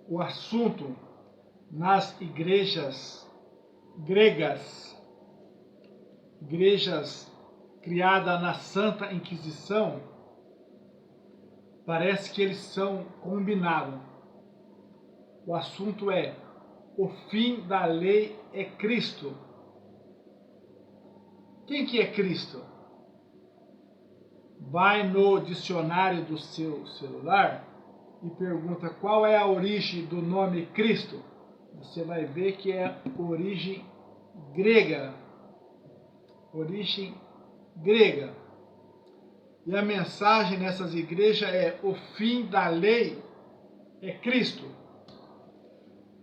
o assunto nas igrejas gregas, igrejas criadas na Santa Inquisição, parece que eles são combinados. O assunto é: o fim da lei é Cristo. Quem que é Cristo? Vai no dicionário do seu celular e pergunta qual é a origem do nome Cristo. Você vai ver que é origem grega. Origem grega. E a mensagem nessas igrejas é: o fim da lei é Cristo.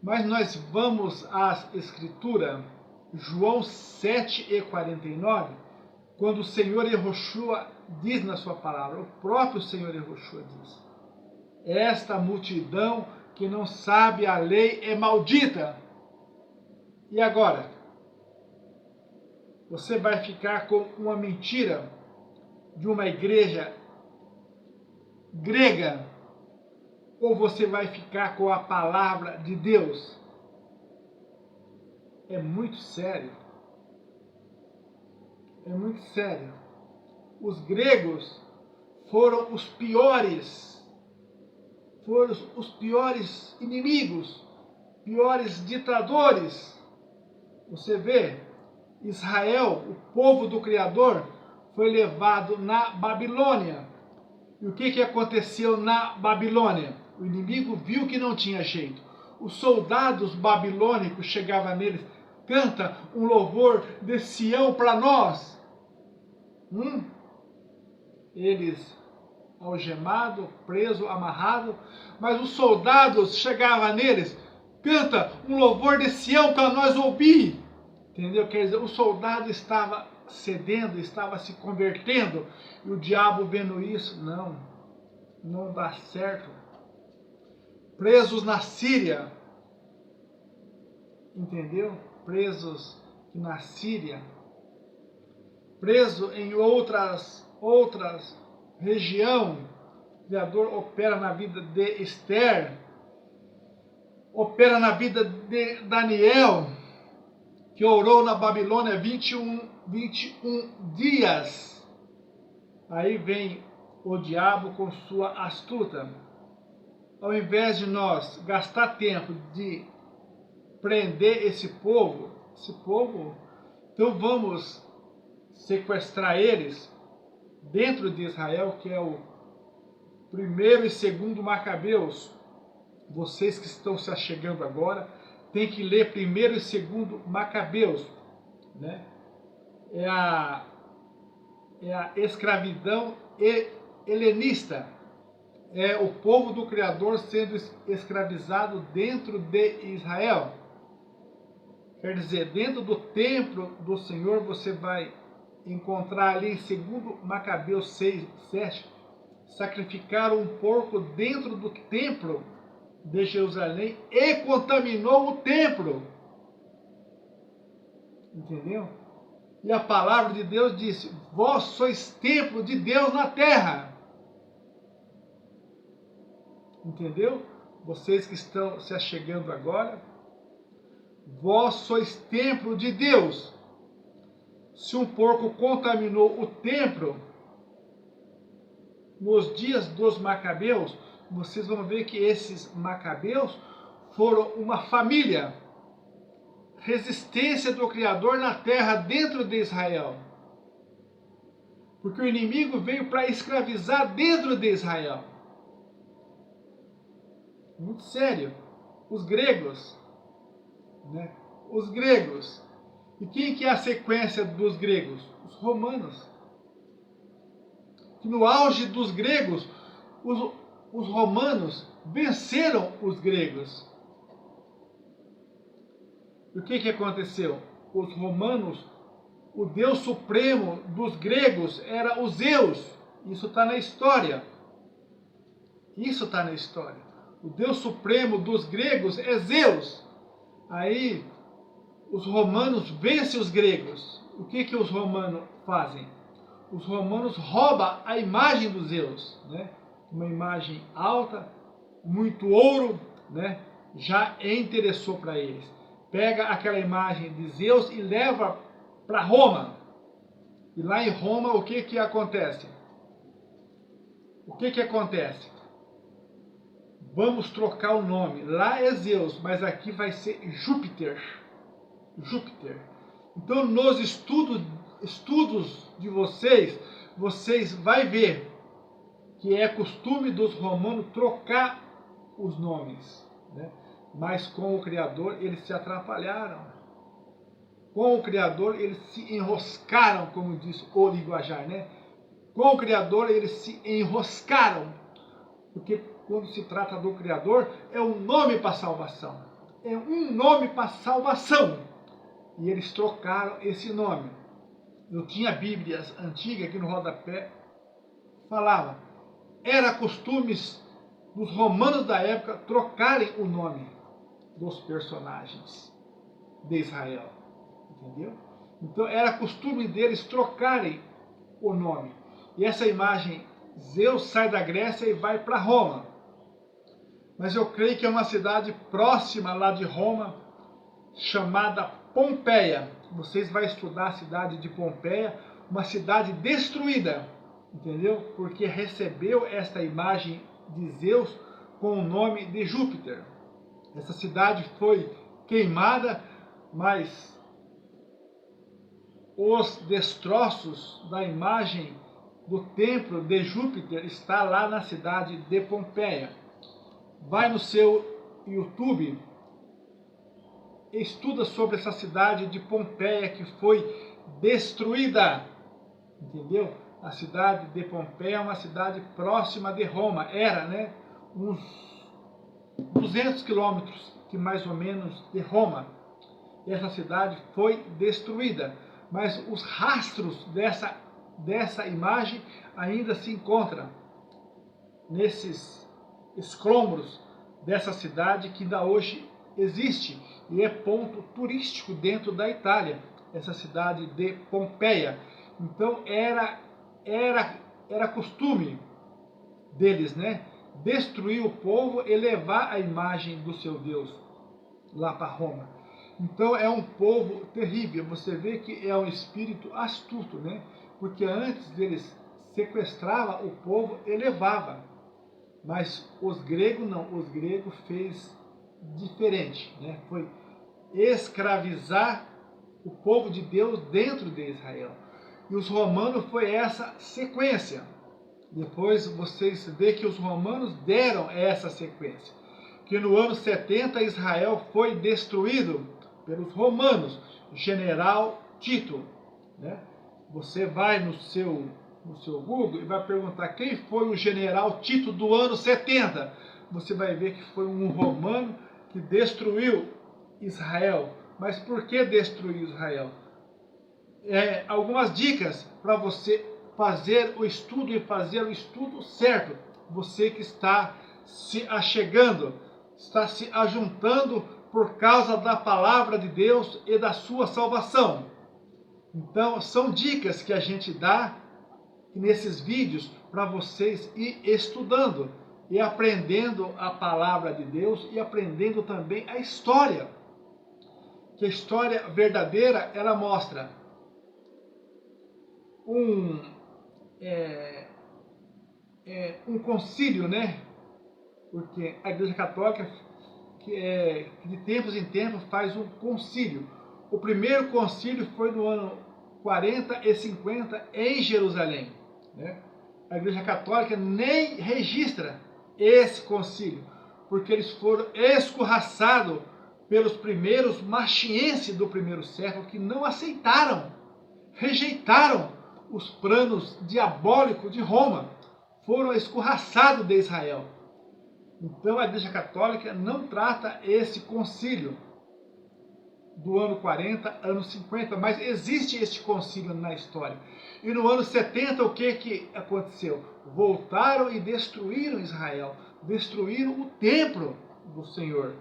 Mas nós vamos às Escrituras, João 7:49, quando o Senhor Yehoshua diz na sua palavra, o próprio Senhor Yehoshua diz: esta multidão que não sabe a lei é maldita. E agora? Você vai ficar com uma mentira de uma igreja grega, ou você vai ficar com a palavra de Deus? É muito sério. É muito sério. Os gregos foram os piores inimigos, piores ditadores. Você vê, Israel, o povo do Criador, foi levado na Babilônia. E o que aconteceu na Babilônia? O inimigo viu que não tinha jeito. Os soldados babilônicos chegavam neles: canta um louvor de Sião para nós. Eles algemado, preso, amarrado, mas os soldados chegavam neles: canta um louvor de Sião para nós ouvir. Entendeu? Quer dizer, o soldado estava cedendo, estava se convertendo, e o diabo vendo isso: não dá certo. Presos na Síria, entendeu? Presos na Síria, preso em outras regiões. O Criador opera na vida de Esther, opera na vida de Daniel, que orou na Babilônia 21 dias. Aí vem o diabo com sua astuta. Ao invés de nós gastar tempo de prender esse povo, então vamos sequestrar eles dentro de Israel, que é o primeiro e segundo Macabeus. Vocês que estão se achegando agora, tem que ler primeiro e segundo Macabeus, né? É a escravidão helenista. É o povo do Criador sendo escravizado dentro de Israel. Quer dizer, dentro do templo do Senhor, você vai encontrar ali em 2 Macabeus 6:7, sacrificaram um porco dentro do templo de Jerusalém e contaminou o templo. Entendeu? E a palavra de Deus disse: vós sois templo de Deus na terra. Entendeu? Vocês que estão se achegando agora, vós sois templo de Deus. Se um porco contaminou o templo, nos dias dos Macabeus, vocês vão ver que esses Macabeus foram uma família. Resistência do Criador na terra dentro de Israel. Porque o inimigo veio para escravizar dentro de Israel. Muito sério. Os gregos, né? Os gregos. E quem que é a sequência dos gregos? Os romanos. Que no auge dos gregos, os romanos venceram os gregos. E o que aconteceu? Os romanos, o Deus supremo dos gregos era o Zeus. Isso está na história. Isso está na história. O Deus supremo dos gregos é Zeus. Aí os romanos vencem os gregos. O que os romanos fazem? Os romanos roubam a imagem dos Zeus, né? Uma imagem alta, muito ouro, né? já interessou para eles. Pega aquela imagem de Zeus e leva para Roma. E lá em Roma, o que acontece? O que acontece? Vamos trocar o nome. Lá é Zeus, mas aqui vai ser Júpiter. Júpiter. Então, nos estudos de vocês vai ver que é costume dos romanos trocar os nomes, né? Mas com o Criador eles se atrapalharam. Com o Criador eles se enroscaram, como diz o linguajar, né? Com o Criador eles se enroscaram, porque quando se trata do Criador é um nome para salvação. É um nome para salvação. E eles trocaram esse nome. Eu tinha Bíblias antigas aqui no rodapé, falava, era costumes dos romanos da época trocarem o nome dos personagens de Israel, entendeu? Então era costume deles trocarem o nome. E essa imagem, Zeus sai da Grécia e vai para Roma. Mas eu creio que é uma cidade próxima lá de Roma, chamada Pompeia. Vocês vão estudar a cidade de Pompeia, uma cidade destruída, entendeu? Porque recebeu esta imagem de Zeus com o nome de Júpiter. Essa cidade foi queimada, mas os destroços da imagem do templo de Júpiter está lá na cidade de Pompeia. Vai no seu YouTube, estuda sobre essa cidade de Pompeia que foi destruída, entendeu? A cidade de Pompeia é uma cidade próxima de Roma, era, né? Uns 200 quilômetros, que mais ou menos, de Roma. E essa cidade foi destruída, mas os rastros dessa imagem ainda se encontram nesses escombros dessa cidade que ainda hoje existe e é ponto turístico dentro da Itália, essa cidade de Pompeia. Então era costume deles, né, destruir o povo e levar a imagem do seu Deus lá para Roma. Então é um povo terrível. Você vê que é um espírito astuto, né? Porque antes deles sequestrava o povo e levava. Mas os gregos não, os gregos fez diferente, né? Foi escravizar o povo de Deus dentro de Israel. E os romanos foi essa sequência. Depois vocês vê que os romanos deram essa sequência. Que no ano 70 Israel foi destruído pelos romanos, general Tito, né? Você vai no seu Google e vai perguntar quem foi o general Tito do ano 70. Você vai ver que foi um romano que destruiu Israel. Mas por que destruiu Israel? Algumas dicas para você fazer o estudo e fazer o estudo certo. Você que está se achegando, está se ajuntando por causa da palavra de Deus e da sua salvação. Então, são dicas que a gente dá nesses vídeos para vocês ir estudando e aprendendo a palavra de Deus e aprendendo também a história. Que a história verdadeira, ela mostra um concílio, né? Porque a Igreja Católica, que de tempos em tempos faz um concílio. O primeiro concílio foi no ano 40 e 50 em Jerusalém, né? A Igreja Católica nem registra esse concílio, porque eles foram escorraçados pelos primeiros machienses do primeiro século, que não aceitaram, rejeitaram os planos diabólicos de Roma, foram escorraçados de Israel. Então a Igreja Católica não trata esse concílio do ano 40, ano 50, mas existe este concílio na história. E no ano 70 o que aconteceu? Voltaram e destruíram Israel, destruíram o templo do Senhor,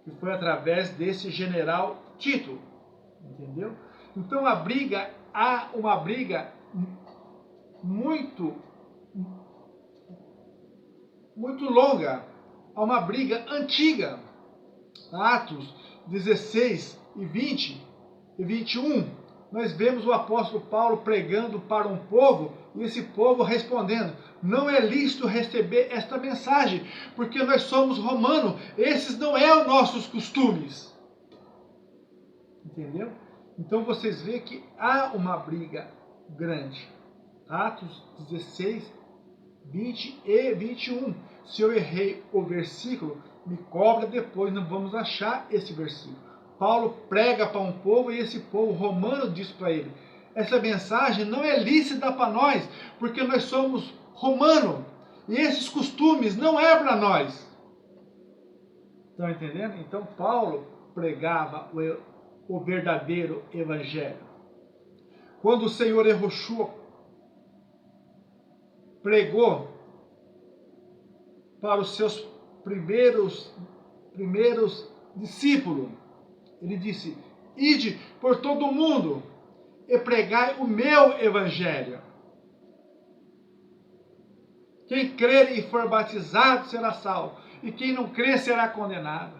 que foi através desse general Tito, entendeu? Então há uma briga muito longa, há uma briga antiga Atos 16 e 20 e 21, nós vemos o apóstolo Paulo pregando para um povo e esse povo respondendo: não é lícito receber esta mensagem, porque nós somos romanos, esses não é os nossos costumes. Entendeu? Então vocês veem que há uma briga grande. Atos 16, 20 e 21. Se eu errei o versículo, me cobra depois, não vamos achar esse versículo. Paulo prega para um povo e esse povo romano diz para ele: essa mensagem não é lícita para nós, porque nós somos romanos e esses costumes não é para nós. Estão entendendo? Então Paulo pregava o verdadeiro evangelho. Quando o Senhor Yahushua pregou para os seus primeiros discípulos, ele disse: ide por todo o mundo e pregai o meu evangelho. Quem crer e for batizado será salvo, e quem não crer será condenado.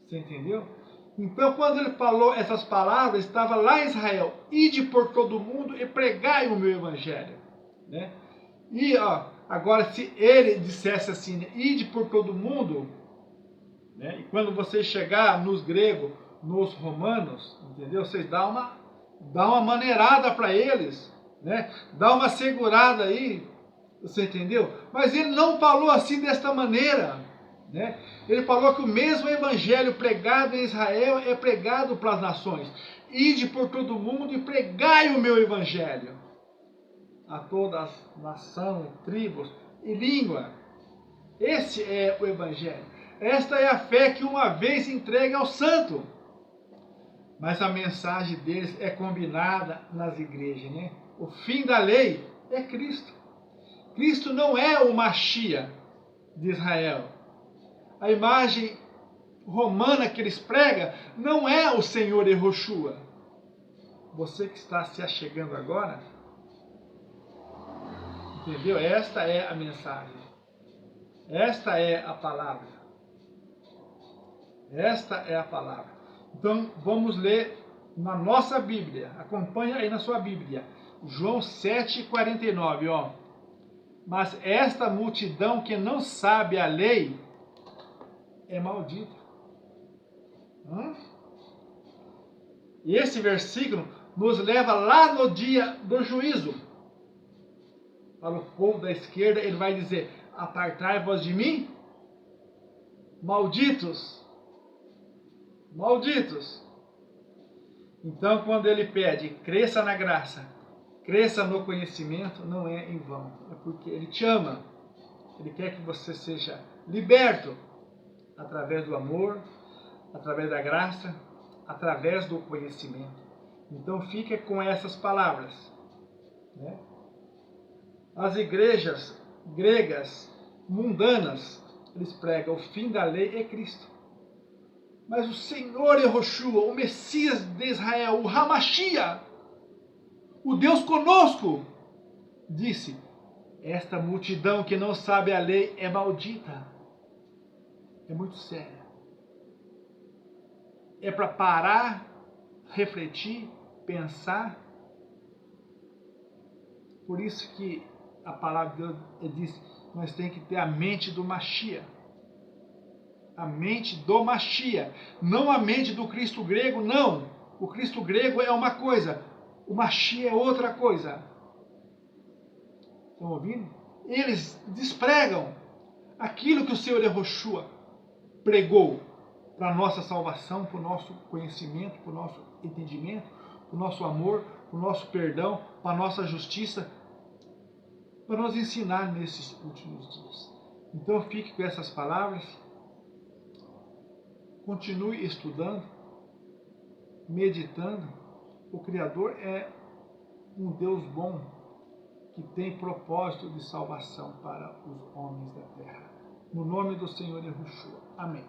Você entendeu? Então, quando ele falou essas palavras, estava lá em Israel: ide por todo mundo e pregai o meu evangelho. Né? E agora, se ele dissesse assim: ide por todo mundo, né? E quando você chegar nos gregos, nos romanos, entendeu? Vocês dá uma maneirada para eles, né? Dá uma segurada aí, você entendeu? Mas ele não falou assim desta maneira, né? Ele falou que o mesmo evangelho pregado em Israel é pregado para as nações. Ide por todo mundo e pregai o meu evangelho a todas as nações, tribos e língua. Esse é o evangelho. Esta é a fé que uma vez entregue ao santo. Mas a mensagem deles é combinada nas igrejas, né? O fim da lei é Cristo. Cristo não é o Machia de Israel. A imagem romana que eles pregam não é o Senhor Yahushua. Você que está se achegando agora, entendeu? Esta é a mensagem. Esta é a palavra. Esta é a palavra. Então, vamos ler na nossa Bíblia. Acompanha aí na sua Bíblia. João 7,49, ó. Mas esta multidão que não sabe a lei é maldita. E esse versículo nos leva lá no dia do juízo. Para o povo da esquerda, ele vai dizer: apartai-vos de mim, malditos. Malditos. Então, quando ele pede, cresça na graça, cresça no conhecimento, não é em vão. É porque ele te ama. Ele quer que você seja liberto através do amor, através da graça, através do conhecimento. Então, fica com essas palavras, né? As igrejas gregas, mundanas, eles pregam: o fim da lei é Cristo. Mas o Senhor Yahushua, o Messias de Israel, o Hamashia, o Deus conosco, disse: esta multidão que não sabe a lei é maldita. É muito sério. É para parar, refletir, pensar. Por isso que a palavra de Deus diz: nós temos que ter a mente do Machia. A mente do Machia, não a mente do Cristo grego, não. O Cristo grego é uma coisa, o Machia é outra coisa. Estão ouvindo? Eles despregam aquilo que o Senhor Yahushua pregou para a nossa salvação, para o nosso conhecimento, para o nosso entendimento, para o nosso amor, para o nosso perdão, para a nossa justiça, para nos ensinar nesses últimos dias. Então fique com essas palavras. Continue estudando, meditando. O Criador é um Deus bom que tem propósito de salvação para os homens da terra. No nome do Senhor Yahushua. Amém.